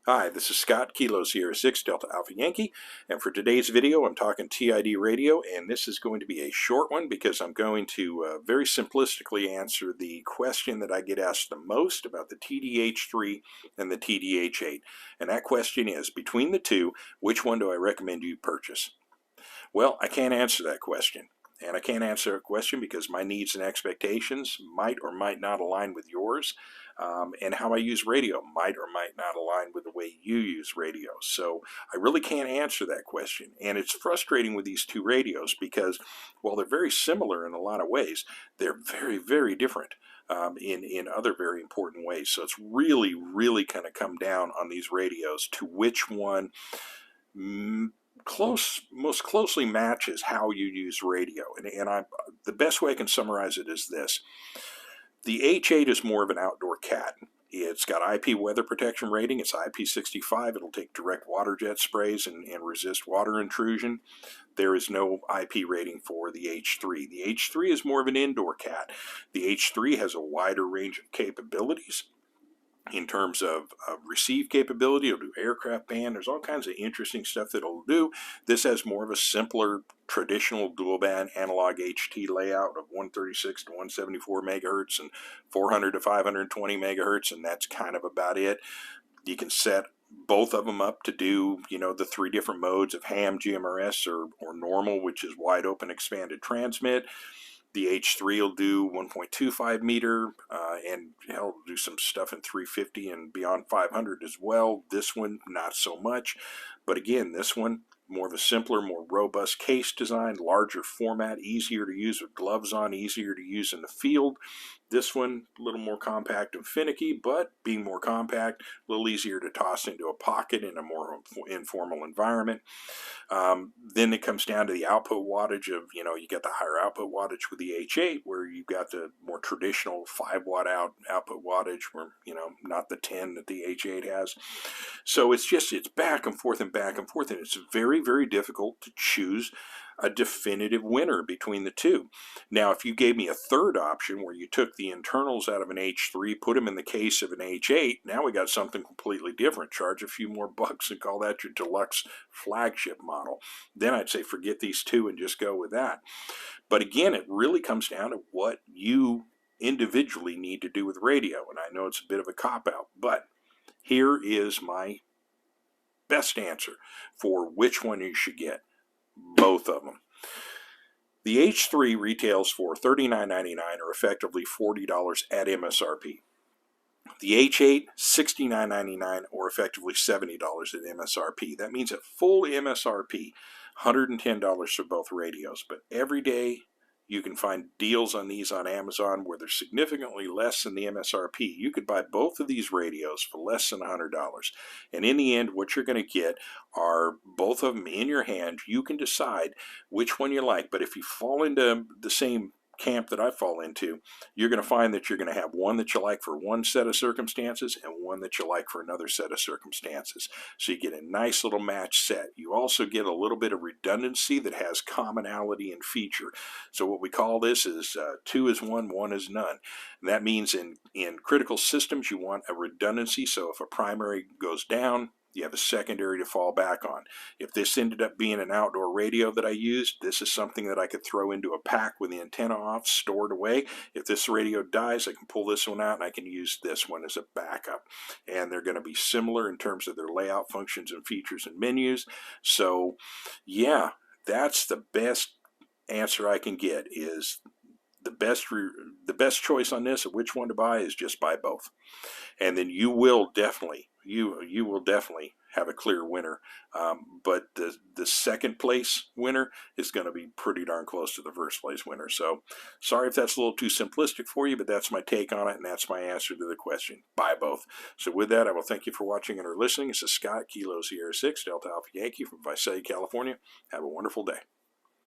Hi, this is Scott, Kilo Sierra 6 Delta Alpha Yankee, and for today's video I'm talking TID radio, and this is going to be a short one because I'm going to very simplistically answer the question that I get asked the most about the TD-H3 and the TD-H8. And that question is, between the two, which one do I recommend you purchase? Well, I can't answer that question. And I can't answer a question because my needs and expectations might or might not align with yours. And how I use radio might or might not align with the way you use radio. So I really can't answer that question. And it's frustrating with these two radios because while they're very similar in a lot of ways, they're very, very different in other very important ways. So it's really, really kind of come down on these radios to which one most closely matches how you use radio. And the best way I can summarize it is this. The H8 is more of an outdoor cat. It's got IP weather protection rating. It's IP65. It'll take direct water jet sprays and resist water intrusion. There is no IP rating for the H3. The H3 is more of an indoor cat. The H3 has a wider range of capabilities in terms of receive capability. It'll do aircraft band. There's all kinds of interesting stuff that it'll do. This has more of a simpler traditional dual band analog HT layout of 136 to 174 megahertz and 400 to 520 megahertz, and that's kind of about it. You can set both of them up to do, the three different modes of ham, GMRS, or normal, which is wide open expanded transmit. The H3 will do 1.25 meter, and hell, do some stuff in 350 and beyond 500 as well. This one, not so much. But again, this one, more of a simpler, more robust case design, larger format, easier to use with gloves on, easier to use in the field. This one, a little more compact and finicky, but being more compact, a little easier to toss into a pocket in a more informal environment. Then it comes down to the output wattage of, you get the higher output wattage with the H8, where you've got the more traditional 5 watt output wattage, where, not the 10 that the H8 has. So it's back and forth, and it's very, very difficult to choose a definitive winner between the two. Now, if you gave me a third option where you took the internals out of an H3, put them in the case of an H8, now we got something completely different. Charge a few more bucks and call that your deluxe flagship model. Then I'd say forget these two and just go with that. But again, it really comes down to what you individually need to do with radio. And I know it's a bit of a cop-out, but here is my best answer for which one you should get. Both of them. The H3 retails for $39.99, or effectively $40 at MSRP. The H8, $69.99, or effectively $70 at MSRP. That means at full MSRP, $110 for both radios. But every day you can find deals on these on Amazon where they're significantly less than the MSRP. You could buy both of these radios for less than $100. And in the end, what you're going to get are both of them in your hand. You can decide which one you like. But if you fall into the same camp that I fall into, you're going to find that you're going to have one that you like for one set of circumstances and one that you like for another set of circumstances. So you get a nice little match set. You also get a little bit of redundancy that has commonality in feature. So what we call this is 2 is 1, 1 is none. And that means in critical systems you want a redundancy, so if a primary goes down, you have a secondary to fall back on. If this ended up being an outdoor radio that I used, this is something that I could throw into a pack with the antenna off, stored away. If this radio dies, I can pull this one out and I can use this one as a backup. And they're going to be similar in terms of their layout functions and features and menus. So yeah, that's the best answer I can get. Is the best choice on this of which one to buy is just buy both. And then you will definitely have a clear winner. But the second place winner is going to be pretty darn close to the first place winner. So sorry if that's a little too simplistic for you, but that's my take on it, and that's my answer to the question. Buy both. So with that, I will thank you for watching and or listening. This is Scott, Kilo Sierra 6 Delta Alpha Yankee from Visalia, California. Have a wonderful day.